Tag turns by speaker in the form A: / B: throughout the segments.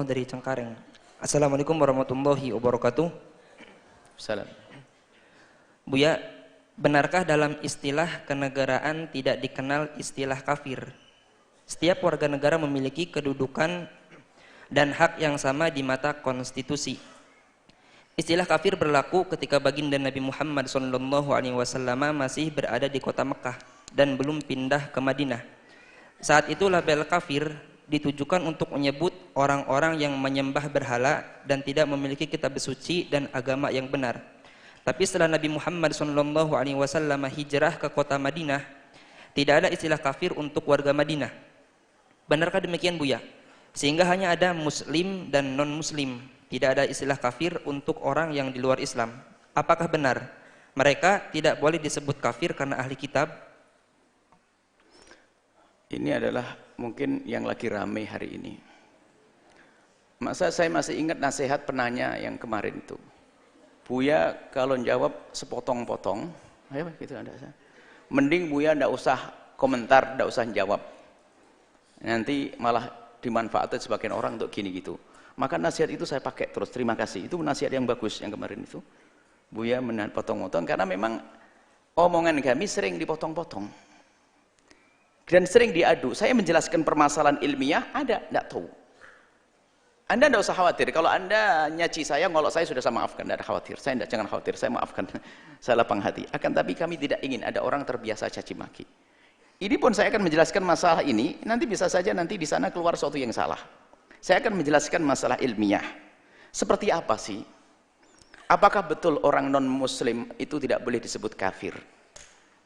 A: Hidayatullah dari Cengkareng. Assalamualaikum warahmatullahi wabarakatuh.
B: Salam.
A: Buya, benarkah dalam istilah kenegaraan tidak dikenal istilah kafir? Setiap warga negara memiliki kedudukan dan hak yang sama di mata konstitusi. Istilah kafir berlaku ketika baginda Nabi Muhammad SAW masih berada di kota Mekah dan belum pindah ke Madinah. Saat itu label kafir ditujukan untuk menyebut orang-orang yang menyembah berhala dan tidak memiliki kitab suci dan agama yang benar. Tapi setelah Nabi Muhammad SAW hijrah ke kota Madinah, tidak ada istilah kafir untuk warga Madinah. Benarkah demikian, Buya? Sehingga hanya ada muslim dan non-muslim. Tidak ada istilah kafir untuk orang yang di luar Islam. Apakah benar mereka tidak boleh disebut kafir karena ahli kitab?
B: Ini adalah mungkin yang lagi ramai hari ini. Masa saya masih ingat nasihat penanya yang kemarin itu. Buya kalau jawab sepotong-potong, gitu ada. Mending Buya ndak usah komentar, ndak usah jawab. Nanti malah dimanfaatkan sebagian orang untuk gini gitu. Maka nasihat itu saya pakai terus. Terima kasih. Itu nasihat yang bagus yang kemarin itu. Buya potong-potong karena memang omongan kami sering dipotong-potong. Dan sering diadu. Saya menjelaskan permasalahan ilmiah, ada enggak tahu. Anda enggak usah khawatir. Kalau Anda nyaci saya, ngolok saya sudah saya maafkan, enggak ada khawatir. Saya enggak, jangan khawatir, saya maafkan. Saya lapang hati. Akan tapi kami tidak ingin ada orang terbiasa caci maki. Ini pun saya akan menjelaskan masalah ini, nanti bisa saja nanti di sana keluar sesuatu yang salah. Saya akan menjelaskan masalah ilmiah. Seperti apa sih? Apakah betul orang non-muslim itu tidak boleh disebut kafir?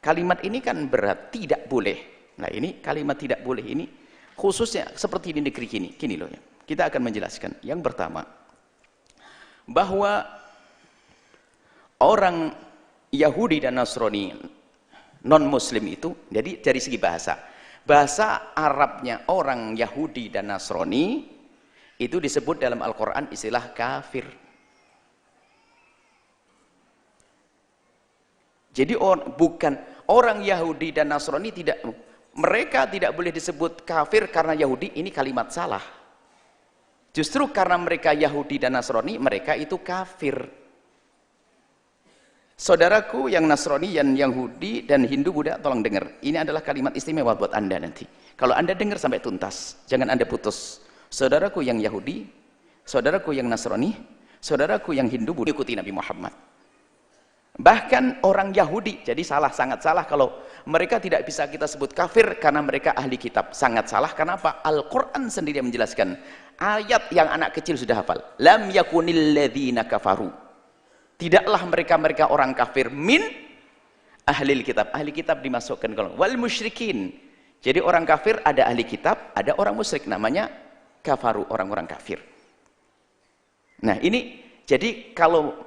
B: Kalimat ini kan berat, tidak boleh. Nah ini kalimat tidak boleh ini, khususnya seperti di negeri gini. Gini loh ya. Kita akan menjelaskan. Yang pertama, bahwa orang Yahudi dan Nasrani non-muslim itu, jadi dari segi bahasa Arabnya orang Yahudi dan Nasrani itu disebut dalam Al-Quran istilah kafir. Jadi bukan orang Yahudi dan Nasrani mereka tidak boleh disebut kafir karena Yahudi, ini kalimat salah. Justru karena mereka Yahudi dan Nasrani, mereka itu kafir. Saudaraku yang Nasrani, yang Yahudi dan Hindu, Buddha, tolong dengar. Ini adalah kalimat istimewa buat Anda nanti. Kalau Anda dengar sampai tuntas, jangan Anda putus. Saudaraku yang Yahudi, saudaraku yang Nasrani, saudaraku yang Hindu, Buddha, ikuti Nabi Muhammad. Bahkan orang Yahudi, jadi sangat salah kalau mereka tidak bisa kita sebut kafir karena mereka ahli kitab. Sangat salah, kenapa? Al-Quran sendiri yang menjelaskan. Ayat yang anak kecil sudah hafal. Lam yakunil ladzina kafaru. Tidaklah mereka orang kafir min ahlil kitab. Ahli kitab dimasukkan kalau wal musyrikin. Jadi orang kafir ada ahli kitab, ada orang musyrik, namanya kafaru, orang-orang kafir. Nah ini, jadi kalau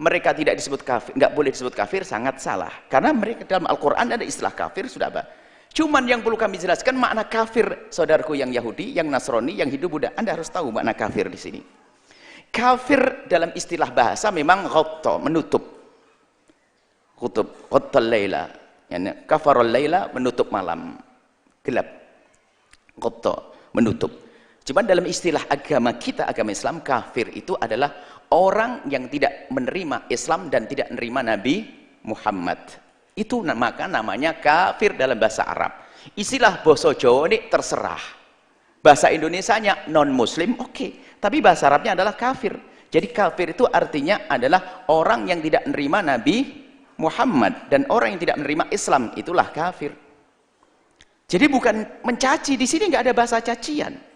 B: mereka tidak disebut kafir, nggak boleh disebut kafir, sangat salah. Karena mereka dalam Al-Quran ada istilah kafir, sudah apa? Cuman yang perlu kami jelaskan makna kafir, saudaraku yang Yahudi, yang Nasrani, yang Hindu, Buddha. Anda harus tahu makna kafir di sini. Kafir dalam istilah bahasa memang ghatta, menutup. Kutub, ghattal laila. Yani kafarul laila, menutup malam. Gelap. Ghatta, menutup. Cuman dalam istilah agama kita, agama Islam, kafir itu adalah orang yang tidak menerima Islam dan tidak menerima Nabi Muhammad. Itu maka namanya kafir dalam bahasa Arab. Istilah bahasa Jawa ini terserah. Bahasa Indonesianya non-muslim, oke. Tapi bahasa Arabnya adalah kafir. Jadi kafir itu artinya adalah orang yang tidak menerima Nabi Muhammad. Dan orang yang tidak menerima Islam, itulah kafir. Jadi bukan mencaci, di sini nggak ada bahasa cacian.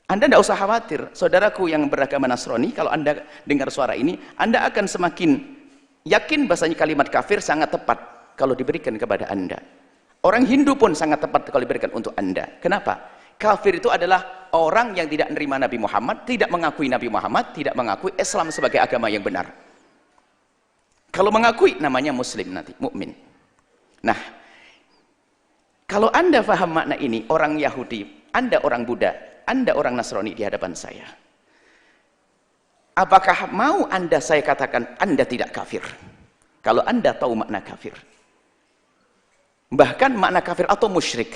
B: Anda tidak usah khawatir, saudaraku yang beragama Nasrani, kalau Anda dengar suara ini, Anda akan semakin yakin bahasanya kalimat kafir sangat tepat kalau diberikan kepada Anda. Orang Hindu pun sangat tepat kalau diberikan untuk Anda. Kenapa? Kafir itu adalah orang yang tidak menerima Nabi Muhammad, tidak mengakui Nabi Muhammad, tidak mengakui Islam sebagai agama yang benar. Kalau mengakui, namanya Muslim nanti, mukmin. Nah, kalau Anda paham makna ini, orang Yahudi, Anda orang Buddha, Anda orang Nasrani di hadapan saya. Apakah mau Anda saya katakan Anda tidak kafir? Kalau Anda tahu makna kafir. Bahkan makna kafir atau musyrik.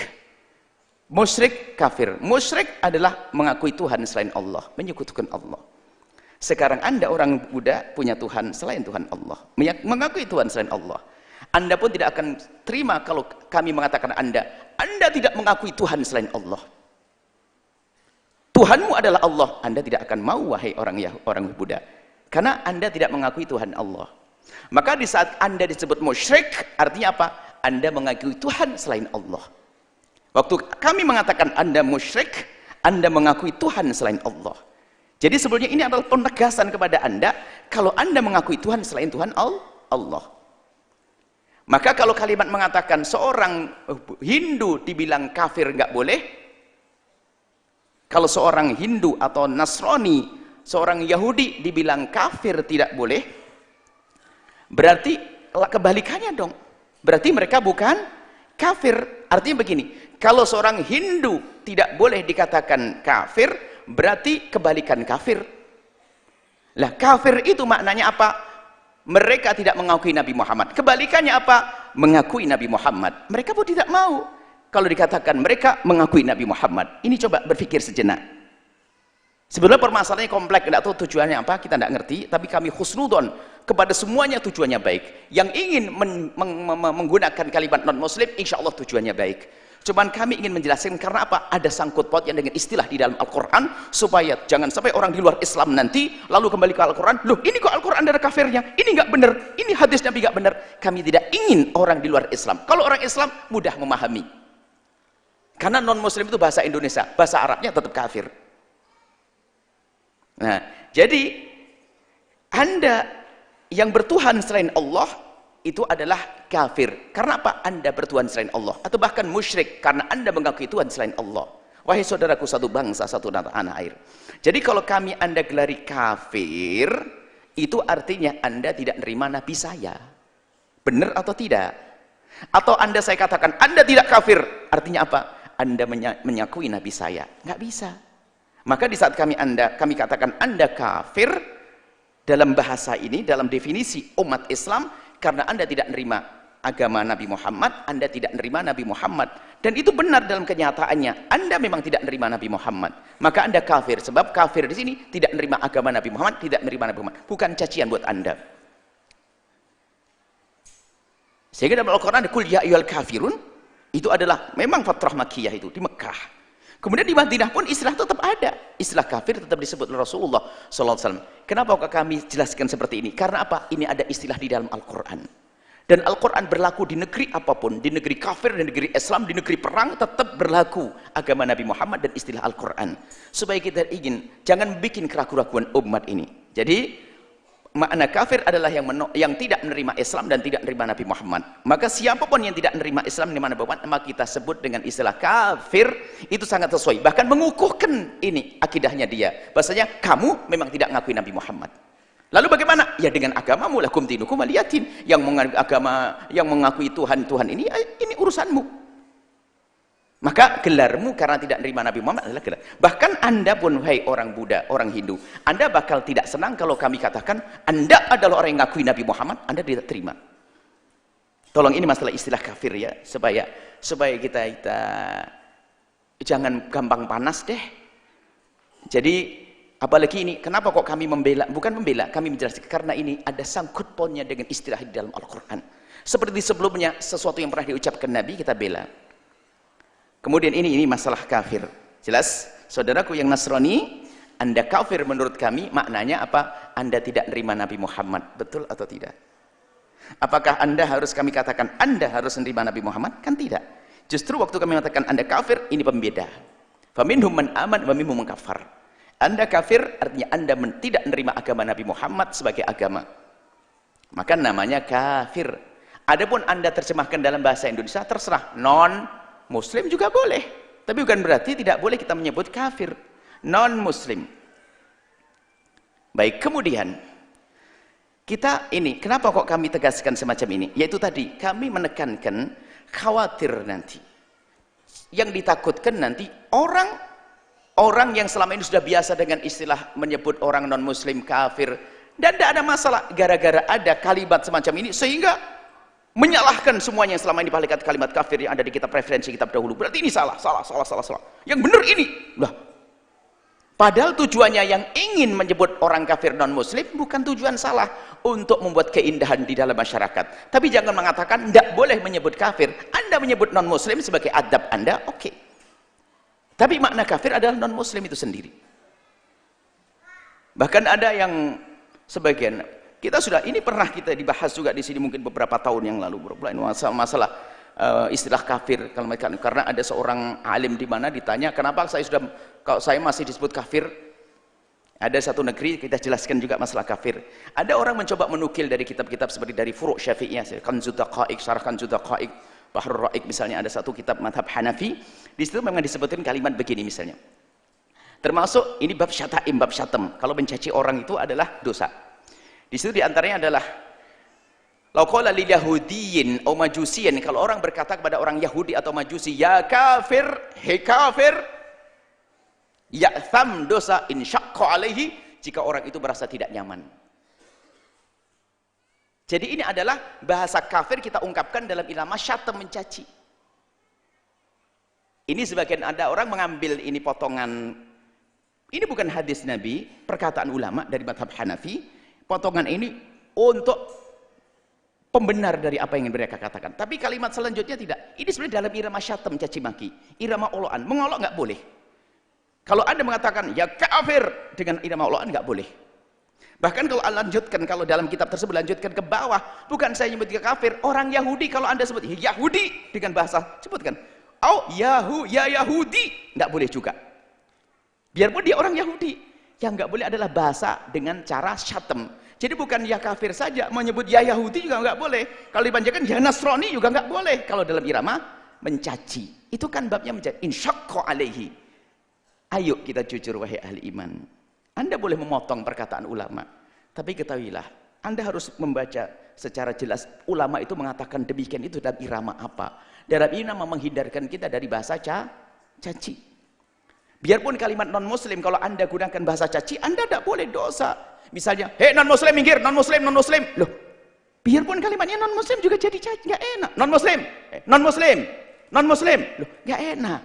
B: Musyrik kafir. Musyrik adalah mengakui Tuhan selain Allah, menyekutukan Allah. Sekarang Anda orang Buddha punya Tuhan selain Tuhan Allah, mengakui Tuhan selain Allah. Anda pun tidak akan terima kalau kami mengatakan Anda tidak mengakui Tuhan selain Allah. Tuhanmu adalah Allah. Anda tidak akan mau, wahai orang Buddha, karena Anda tidak mengakui Tuhan Allah. Maka di saat Anda disebut musyrik, artinya apa? Anda mengakui Tuhan selain Allah. Waktu kami mengatakan Anda musyrik, Anda mengakui Tuhan selain Allah. Jadi sebenarnya ini adalah penegasan kepada Anda, kalau Anda mengakui Tuhan selain Tuhan Allah. Maka kalau kalimat mengatakan seorang Hindu dibilang kafir nggak boleh, kalau seorang Hindu atau Nasrani, seorang Yahudi dibilang kafir tidak boleh, berarti kebalikannya dong. Berarti mereka bukan kafir. Artinya begini, kalau seorang Hindu tidak boleh dikatakan kafir, berarti kebalikan kafir. Lah kafir itu maknanya apa? Mereka tidak mengakui Nabi Muhammad. Kebalikannya apa? Mengakui Nabi Muhammad. Mereka pun tidak mau kalau dikatakan mereka mengakui Nabi Muhammad. Ini coba berpikir sejenak. Sebenarnya permasalahannya kompleks, tidak tahu tujuannya apa, kita tidak ngerti, tapi kami husnudon kepada semuanya tujuannya baik. Yang ingin menggunakan kalimat non-muslim, insya Allah tujuannya baik. Cuman kami ingin menjelaskan karena apa? Ada sangkut pautnya dengan istilah di dalam Al-Quran, supaya jangan sampai orang di luar Islam nanti lalu kembali ke Al-Quran, loh ini kok Al-Quran ada kafirnya, ini nggak benar, ini hadis Nabi nggak benar. Kami tidak ingin orang di luar Islam. Kalau orang Islam mudah memahami, karena non-muslim itu bahasa Indonesia, bahasa Arabnya tetap kafir. Nah, jadi Anda yang bertuhan selain Allah itu adalah kafir. Karena apa? Anda bertuhan selain Allah, atau bahkan musyrik karena Anda mengakui Tuhan selain Allah. Wahai saudaraku, satu bangsa, satu tanah air. Jadi kalau kami Anda gelari kafir, itu artinya Anda tidak menerima Nabi saya. Benar atau tidak? Atau Anda saya katakan Anda tidak kafir, artinya apa? Anda menyakui Nabi saya. Nggak bisa. Maka di saat kami katakan Anda kafir, dalam bahasa ini, dalam definisi umat Islam, karena Anda tidak menerima agama Nabi Muhammad, Anda tidak menerima Nabi Muhammad. Dan itu benar dalam kenyataannya, Anda memang tidak menerima Nabi Muhammad. Maka Anda kafir, sebab kafir di sini tidak menerima agama Nabi Muhammad, tidak menerima Nabi Muhammad. Bukan cacian buat Anda. Sehingga dalam Al-Quran, Qul ya ayyuhal kafirun, itu adalah memang fatrah Makkiyah itu, di Mekah. Kemudian di Madinah pun istilah tetap ada. Istilah kafir tetap disebut oleh Rasulullah SAW. Kenapa kami jelaskan seperti ini? Karena apa? Ini ada istilah di dalam Al-Quran. Dan Al-Quran berlaku di negeri apapun. Di negeri kafir, di negeri Islam, di negeri perang, tetap berlaku agama Nabi Muhammad dan istilah Al-Quran. Supaya kita ingin, jangan bikin keraguan-keraguan umat ini. Jadi, makna kafir adalah yang tidak menerima Islam dan tidak menerima Nabi Muhammad. Maka siapapun yang tidak menerima Islam, menerima Nabi Muhammad, maka kita sebut dengan istilah kafir. Itu sangat sesuai, bahkan mengukuhkan ini akidahnya dia, bahasanya kamu memang tidak mengakui Nabi Muhammad. Lalu bagaimana? Ya dengan agamamu, lakum dinukum waliyatin. Yang mengakui agama, yang mengakui Tuhan ini urusanmu. Maka gelarmu karena tidak menerima Nabi Muhammad adalah gelar. Bahkan Anda pun, hai orang Buddha, orang Hindu, Anda bakal tidak senang kalau kami katakan Anda adalah orang yang mengakui Nabi Muhammad, Anda tidak terima. Tolong, ini masalah istilah kafir ya, supaya kita jangan gampang panas deh. Jadi apalagi ini, kenapa kok kami membela? Bukan membela, kami menjelaskan karena ini ada sangkut pautnya dengan istilah di dalam Al-Quran. Seperti sebelumnya, sesuatu yang pernah diucapkan Nabi kita bela. Kemudian ini masalah kafir. Jelas, saudaraku yang Nasrani, Anda kafir menurut kami, maknanya apa? Anda tidak menerima Nabi Muhammad. Betul atau tidak? Apakah Anda harus kami katakan Anda harus menerima Nabi Muhammad? Kan tidak. Justru waktu kami mengatakan Anda kafir, ini pembeda. Faminhum man aman wa minhum man kafar. Anda kafir artinya Anda tidak menerima agama Nabi Muhammad sebagai agama. Maka namanya kafir. Adapun Anda terjemahkan dalam bahasa Indonesia, terserah. Non-Muslim juga boleh. Tapi bukan berarti tidak boleh kita menyebut kafir. Non-Muslim. Baik, kemudian kita ini, kenapa kok kami tegaskan semacam ini? Yaitu tadi, kami menekankan khawatir nanti. Yang ditakutkan nanti orang yang selama ini sudah biasa dengan istilah menyebut orang non-Muslim kafir, dan tidak ada masalah gara-gara ada kalimat semacam ini, sehingga menyalahkan semuanya yang selama ini kalimat kafir yang ada di kitab referensi kitab dahulu. Berarti ini salah. Yang benar ini. Lah, padahal tujuannya yang ingin menyebut orang kafir non-muslim bukan tujuan salah untuk membuat keindahan di dalam masyarakat. Tapi jangan mengatakan tidak boleh menyebut kafir. Anda menyebut non-muslim sebagai adab Anda, oke. Tapi makna kafir adalah non-muslim itu sendiri. Bahkan ada yang sebagian, kita sudah, ini pernah kita dibahas juga di sini mungkin beberapa tahun yang lalu, masalah istilah kafir. Karena ada seorang alim di mana ditanya, kenapa kalau saya masih disebut kafir? Ada satu negeri, kita jelaskan juga masalah kafir. Ada orang mencoba menukil dari kitab-kitab seperti dari Furu' Syafi'iyah, Kanzud Daqaiq, Syarah Kanzud Daqaiq, Bahrul Ra'iq misalnya, ada satu kitab madhab Hanafi, di situ memang disebutkan kalimat begini misalnya. Termasuk ini bab syata'im, bab syatem. Kalau mencaci orang itu adalah dosa. Di situ diantaranya adalah lau qala lil yahudiyyin aw majusiyyin, kalau orang berkata kepada orang Yahudi atau Majusi, ya kafir, he kafir, ya'tham, dosa, in syaqqa alaihi, jika orang itu merasa tidak nyaman. Jadi ini adalah bahasa kafir kita ungkapkan dalam irama syatam, mencaci. Ini sebagian ada orang mengambil ini potongan, ini bukan hadis Nabi, perkataan ulama dari madhab Hanafi, potongan ini untuk pembenar dari apa yang mereka katakan. Tapi kalimat selanjutnya tidak. Ini sebenarnya dalam irama syatam, caci maki, irama oloan. Mengolok nggak boleh. Kalau Anda mengatakan ya kafir dengan irama oloan nggak boleh. Bahkan kalau lanjutkan, kalau dalam kitab tersebut lanjutkan ke bawah, bukan saya nyebut kafir, orang Yahudi, kalau Anda sebut Yahudi dengan bahasa sebutkan, oh ya Yahudi, nggak boleh juga. Biarpun dia orang Yahudi, yang nggak boleh adalah bahasa dengan cara syatem. Jadi bukan ya kafir saja, menyebut ya Yahudi juga nggak boleh. Kalau dipanjangkan ya Nasrani juga nggak boleh. Kalau dalam irama mencaci, itu kan babnya mencaci. Insyaqqa alaihi. Ayo kita jujur wahai ahli iman. Anda boleh memotong perkataan ulama, tapi ketahuilah, Anda harus membaca secara jelas ulama itu mengatakan demikian itu dalam irama apa. Dalam irama menghindarkan kita dari bahasa caci. Biarpun kalimat non-muslim, kalau Anda gunakan bahasa caci, Anda tidak boleh dosa. Misalnya, hei non-muslim minggir, non-muslim. Loh, biarpun kalimatnya non-muslim juga jadi caci, nggak enak. Non-muslim. Loh, nggak enak.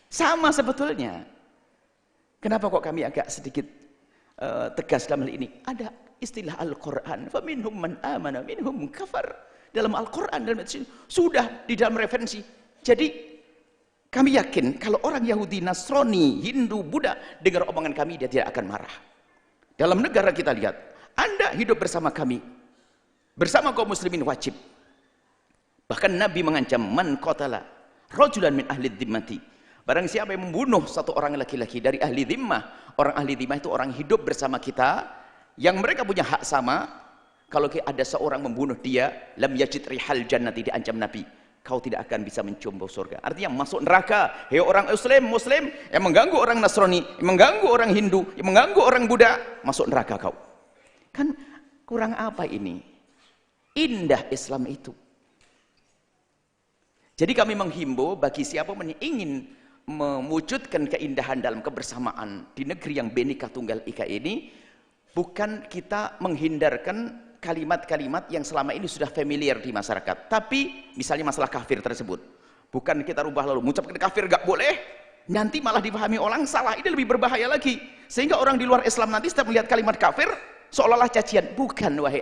B: Sama sebetulnya. Kenapa kok kami agak sedikit tegas dalam hal ini? Ada istilah Al-Quran, faminhum man amana minhum kafar. Dalam Al-Quran, sudah di dalam referensi. Jadi kami yakin kalau orang Yahudi, Nasrani, Hindu, Buddha dengar omongan kami, dia tidak akan marah. Dalam negara kita lihat, Anda hidup bersama kami, bersama kaum muslimin wajib. Bahkan Nabi mengancam, man qatala rajulan min ahli dhimmati, barang siapa yang membunuh satu orang laki-laki dari ahli dhimmah. Orang ahli dhimmah itu orang hidup bersama kita, yang mereka punya hak sama. Kalau ada seorang membunuh dia, lam yajid rihal jannati, diancam Nabi, kau tidak akan bisa mencium bau surga. Artinya masuk neraka. Hei orang muslim yang mengganggu orang Nasrani, yang mengganggu orang Hindu, yang mengganggu orang Buddha, masuk neraka kau. Kan kurang apa ini? Indah Islam itu. Jadi kami menghimbau bagi siapa yang ingin mewujudkan keindahan dalam kebersamaan di negeri yang Bhinneka Tunggal Ika ini, bukan kita menghindarkan kalimat-kalimat yang selama ini sudah familiar di masyarakat. Tapi misalnya masalah kafir tersebut, bukan kita rubah lalu mengucapkan kafir gak boleh, nanti malah dipahami orang salah. Ini lebih berbahaya lagi, sehingga orang di luar Islam nanti setiap melihat kalimat kafir seolah-olah cacian. Bukan, wahai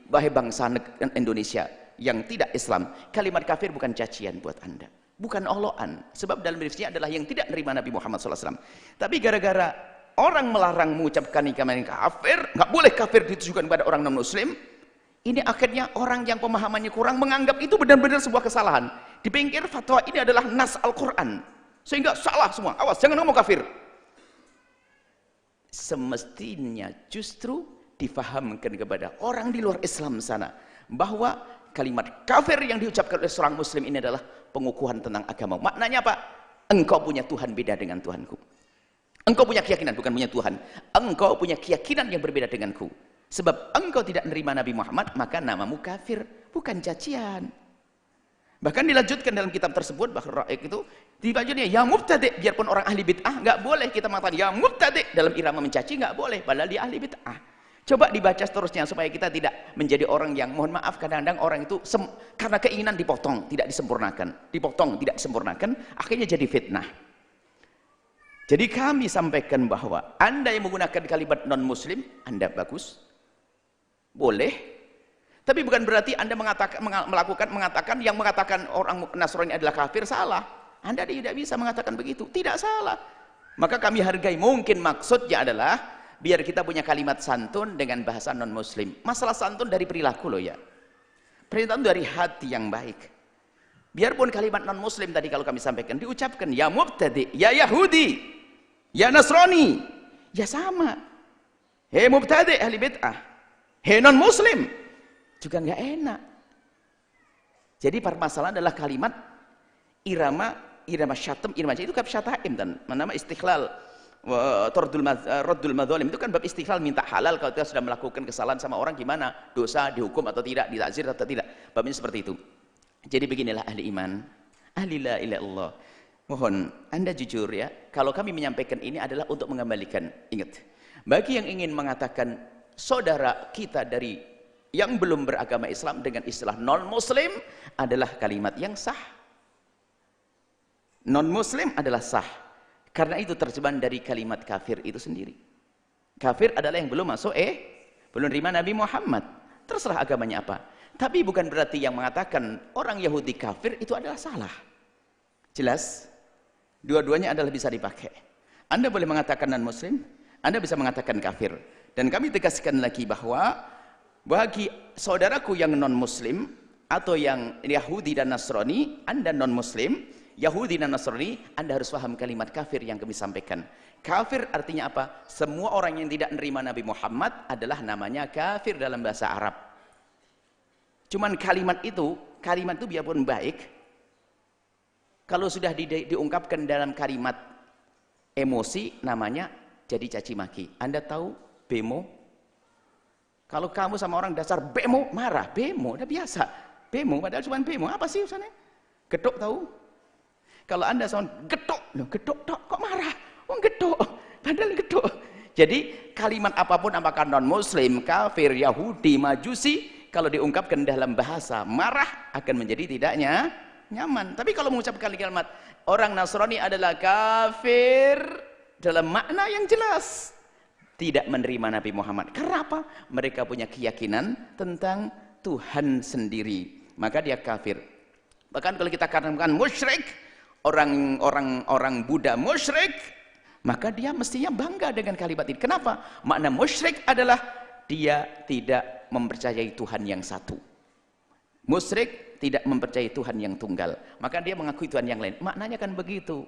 B: wahai bangsa Indonesia yang tidak Islam, kalimat kafir bukan cacian buat Anda, bukan oloan. Sebab dalam dirinya adalah yang tidak menerima Nabi Muhammad SAW. Tapi gara-gara orang melarang mengucapkan kalimat kafir, nggak boleh kafir ditujukan kepada orang non-muslim, ini akhirnya orang yang pemahamannya kurang menganggap itu benar-benar sebuah kesalahan. Dipikir fatwa ini adalah nas Al-Quran, sehingga salah semua. Awas, jangan ngomong kafir. Semestinya justru difahamkan kepada orang di luar Islam sana bahwa kalimat kafir yang diucapkan oleh seorang muslim ini adalah pengukuhan tentang agama. Maknanya apa? Engkau punya Tuhan beda dengan Tuhanku. Engkau punya keyakinan, bukan punya Tuhan. Engkau punya keyakinan yang berbeda denganku. Sebab engkau tidak menerima Nabi Muhammad, maka namamu kafir, bukan cacian. Bahkan dilanjutkan dalam kitab tersebut, Bahrul Ra'iq itu, dilanjutnya, ya mubtadi', biarpun orang ahli bid'ah, nggak boleh kita mengatakan, ya mubtadi', dalam irama mencaci, nggak boleh, padahal dia ahli bid'ah. Coba dibaca seterusnya supaya kita tidak menjadi orang yang, mohon maaf, kadang-kadang orang itu karena keinginan dipotong, tidak disempurnakan, akhirnya jadi fitnah. Jadi kami sampaikan bahwa Anda yang menggunakan kalimat non-muslim, Anda bagus, boleh, tapi bukan berarti Anda mengatakan yang mengatakan orang Nasrani adalah kafir, salah. Anda tidak bisa mengatakan begitu, tidak salah. Maka kami hargai, mungkin maksudnya adalah biar kita punya kalimat santun dengan bahasa non-muslim. Masalah santun dari perilaku loh ya. Perintah dari hati yang baik. Biarpun kalimat non-muslim tadi kalau kami sampaikan diucapkan ya mubtadi, ya Yahudi, ya Nasrani, ya sama. Hei mubtadi ahli bid'ah, hei non-muslim, juga nggak enak. Jadi permasalahan adalah kalimat irama syatam, irama itu kab syataim dan nama istighlal. Raddul madzalim itu kan bab istighfar, minta halal kalau kita sudah melakukan kesalahan sama orang, gimana dosa, dihukum atau tidak, ditakzir atau tidak, babnya seperti itu. Jadi beginilah ahli iman, ahli la ilaha illallah, mohon Anda jujur ya, kalau kami menyampaikan ini adalah untuk mengembalikan, ingat, bagi yang ingin mengatakan saudara kita dari yang belum beragama Islam dengan istilah non muslim adalah kalimat yang sah. Non muslim adalah sah. Karena itu terjemahan dari kalimat kafir itu sendiri. Kafir adalah yang belum masuk belum terima Nabi Muhammad. Terserah agamanya apa. Tapi bukan berarti yang mengatakan orang Yahudi kafir itu adalah salah. Jelas? Dua-duanya adalah bisa dipakai. Anda boleh mengatakan non-muslim, Anda bisa mengatakan kafir. Dan kami tegaskan lagi bahwa bagi saudaraku yang non-muslim atau yang Yahudi dan Nasrani, Anda non-muslim, Yahudi dan Nasrani, Anda harus paham kalimat kafir yang kami sampaikan. Kafir artinya apa? Semua orang yang tidak menerima Nabi Muhammad adalah namanya kafir dalam bahasa Arab. Cuman kalimat itu biarpun baik, kalau sudah diungkapkan dalam kalimat emosi, namanya jadi caci maki. Anda tahu bemo? Kalau kamu sama orang dasar bemo, marah, bemo, udah biasa. Bemo, padahal cuma bemo, apa sih urusannya? Gedok tahu? Kalau Anda sama gedok kok marah? Oh gedok, padahal gedok. Jadi kalimat apapun, apakah non-muslim, kafir, Yahudi, Majusi, kalau diungkapkan dalam bahasa marah akan menjadi tidaknya nyaman. Tapi kalau mengucapkan kalimat orang Nasrani adalah kafir dalam makna yang jelas, tidak menerima Nabi Muhammad. Karena apa? Mereka punya keyakinan tentang Tuhan sendiri, maka dia kafir. Bahkan kalau kita katakan musyrik, orang Buddha musyrik, maka dia mestinya bangga dengan kalimat ini. Kenapa? Makna musyrik adalah dia tidak mempercayai Tuhan yang satu. Musyrik tidak mempercayai Tuhan yang tunggal, maka dia mengakui Tuhan yang lain. Maknanya kan begitu.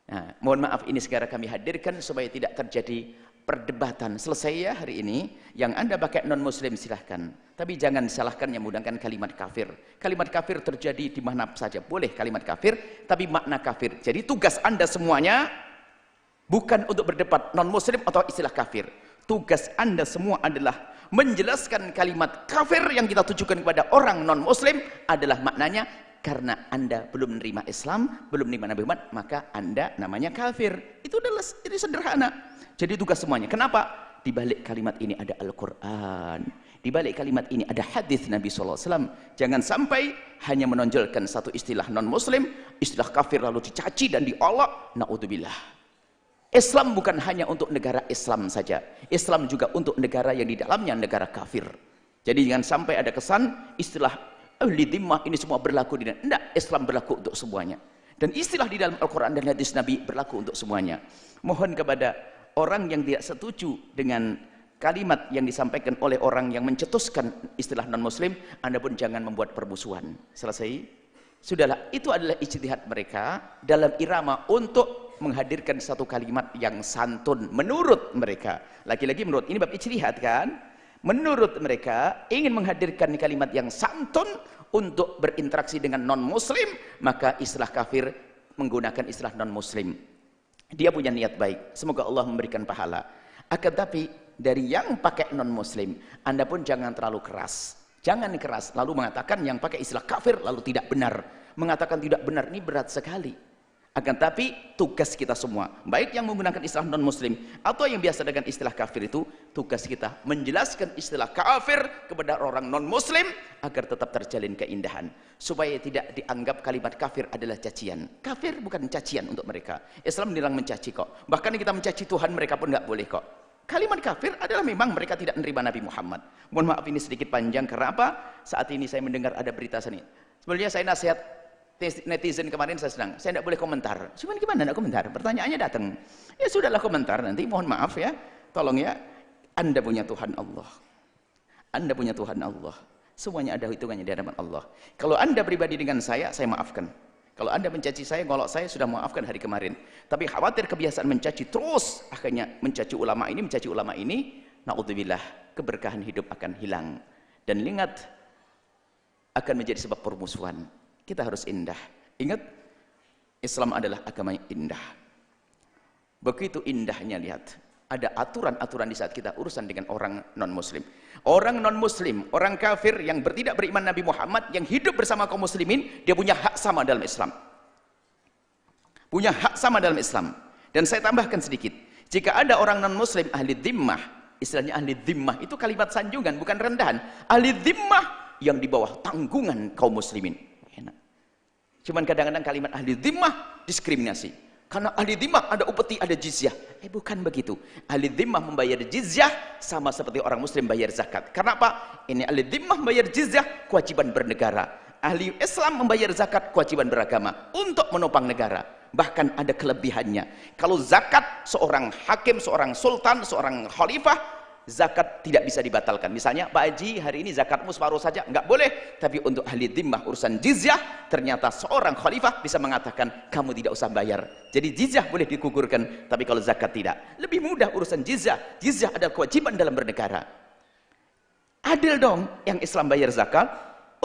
B: Nah, mohon maaf, ini sekarang kami hadirkan supaya tidak terjadi perdebatan. Selesai ya hari ini. Yang Anda pakai non-muslim silahkan, tapi jangan disalahkan yang menggunakan kalimat kafir. Kalimat kafir terjadi di mana saja, boleh kalimat kafir, tapi makna kafir. Jadi tugas Anda semuanya bukan untuk berdebat non-muslim atau istilah kafir. Tugas Anda semua adalah menjelaskan kalimat kafir yang kita tujukan kepada orang non-muslim adalah maknanya karena Anda belum menerima Islam, belum menerima Nabi Muhammad, maka Anda namanya kafir. Itu adalah ini sederhana. Jadi tugas semuanya. Kenapa? Di balik kalimat ini ada Al-Quran. Di balik kalimat ini ada hadis Nabi SAW. Jangan sampai hanya menonjolkan satu istilah non-muslim, istilah kafir lalu dicaci dan diolok. Na'udzubillah. Islam bukan hanya untuk negara Islam saja. Islam juga untuk negara yang di dalamnya negara kafir. Jadi jangan sampai ada kesan istilah ahli dhimmah ini semua berlaku di dalam. Tidak, Islam berlaku untuk semuanya. Dan istilah di dalam Al-Quran dan hadis Nabi berlaku untuk semuanya. Mohon kepada orang yang tidak setuju dengan kalimat yang disampaikan oleh orang yang mencetuskan istilah non-muslim, Anda pun jangan membuat permusuhan. Selesai? Sudahlah, itu adalah ijtihad mereka dalam irama untuk menghadirkan satu kalimat yang santun menurut mereka. Lagi-lagi menurut, ini bab ijtihad kan? Menurut mereka ingin menghadirkan kalimat yang santun untuk berinteraksi dengan non-muslim, maka istilah kafir menggunakan istilah non-muslim. Dia punya niat baik, semoga Allah memberikan pahala. Akan tapi dari yang pakai non-muslim, Anda pun jangan terlalu keras. Jangan keras lalu mengatakan yang pakai istilah kafir lalu tidak benar. Mengatakan tidak benar ini berat sekali. Akan tapi tugas kita semua, baik yang menggunakan istilah non-muslim atau yang biasa dengan istilah kafir itu, tugas kita menjelaskan istilah kafir kepada orang non-muslim agar tetap terjalin keindahan, supaya tidak dianggap kalimat kafir adalah cacian. Kafir bukan cacian untuk mereka. Islam dilarang mencaci kok. Bahkan kita mencaci Tuhan mereka pun nggak boleh kok. Kalimat kafir adalah memang mereka tidak menerima Nabi Muhammad. Mohon maaf ini sedikit panjang, karena apa? Saat ini saya mendengar ada berita sini. Sebenarnya saya nasihat netizen kemarin, saya tidak boleh komentar. Cuman gimana nak komentar? Pertanyaannya datang. Ya sudahlah komentar nanti, mohon maaf ya. Tolong ya, Anda punya Tuhan Allah. Anda punya Tuhan Allah. Semuanya ada hitungannya di hadapan Allah. Kalau Anda pribadi dengan saya maafkan. Kalau Anda mencaci saya, ngolok saya, sudah maafkan hari kemarin. Tapi khawatir kebiasaan mencaci terus, akhirnya mencaci ulama ini, naudzubillah, keberkahan hidup akan hilang. Dan ingat, akan menjadi sebab permusuhan. Kita harus indah. Ingat, Islam adalah agama yang indah. Begitu indahnya, lihat. Ada aturan-aturan di saat kita urusan dengan orang non-muslim. Orang non-muslim, orang kafir yang tidak beriman Nabi Muhammad, yang hidup bersama kaum muslimin, dia punya hak sama dalam Islam. Punya hak sama dalam Islam. Dan saya tambahkan sedikit. Jika ada orang non-muslim, ahli dhimmah, istilahnya ahli dhimmah, itu kalimat sanjungan, bukan rendahan. Ahli dhimmah yang di bawah tanggungan kaum muslimin. Enak. Cuman kadang-kadang kalimat ahli dhimmah diskriminasi. Karena ahli dhimmah ada upeti, ada jizyah. Bukan begitu. Ahli dhimmah membayar jizyah sama seperti orang muslim bayar zakat. Karena apa? Ini ahli dhimmah membayar jizyah, kewajiban bernegara. Ahli Islam membayar zakat, kewajiban beragama untuk menopang negara. Bahkan ada kelebihannya. Kalau zakat, seorang hakim, seorang sultan, seorang khalifah, zakat tidak bisa dibatalkan. Misalnya, Pak Haji, hari ini zakatmu separuh saja, nggak boleh. Tapi untuk ahli dhimmah urusan jizyah, ternyata seorang khalifah bisa mengatakan, kamu tidak usah bayar. Jadi jizyah boleh digugurkan, tapi kalau zakat tidak. Lebih mudah urusan jizyah. Jizyah adalah kewajiban dalam bernegara. Adil dong, yang Islam bayar zakat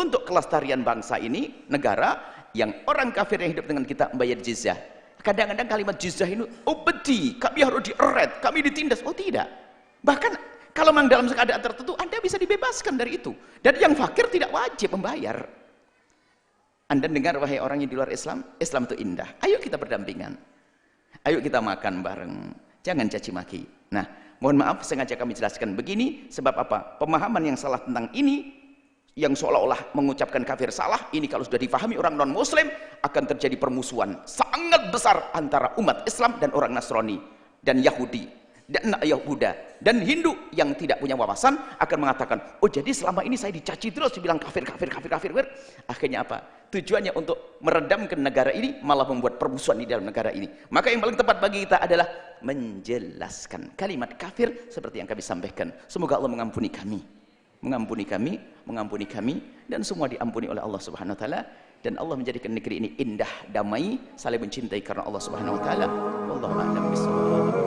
B: untuk kelestarian bangsa ini, negara, yang orang kafir yang hidup dengan kita membayar jizyah. Kadang-kadang kalimat jizyah ini, bedi, kami harus dieret, kami ditindas. Oh tidak. Bahkan kalau memang dalam keadaan tertentu, Anda bisa dibebaskan dari itu. Dan yang fakir tidak wajib membayar. Anda dengar, wahai orang yang di luar Islam, Islam itu indah. Ayo kita berdampingan. Ayo kita makan bareng. Jangan caci maki. Nah, mohon maaf sengaja kami jelaskan begini. Sebab apa? Pemahaman yang salah tentang ini, yang seolah-olah mengucapkan kafir salah, ini kalau sudah difahami orang non-muslim, akan terjadi permusuhan sangat besar antara umat Islam dan orang Nasrani dan Yahudi. Dan Yahuda dan Hindu yang tidak punya wawasan akan mengatakan, oh jadi selama ini saya dicaci terus, dibilang kafir. Akhirnya apa? Tujuannya untuk meredamkan negara ini, malah membuat permusuhan di dalam negara ini. Maka yang paling tepat bagi kita adalah menjelaskan kalimat kafir seperti yang kami sampaikan. Semoga Allah mengampuni kami, dan semua diampuni oleh Allah Subhanahu Wa Taala. Dan Allah menjadikan negeri ini indah, damai, saling mencintai karena Allah Subhanahu Wa Taala. Wallahu a'lam bishawab.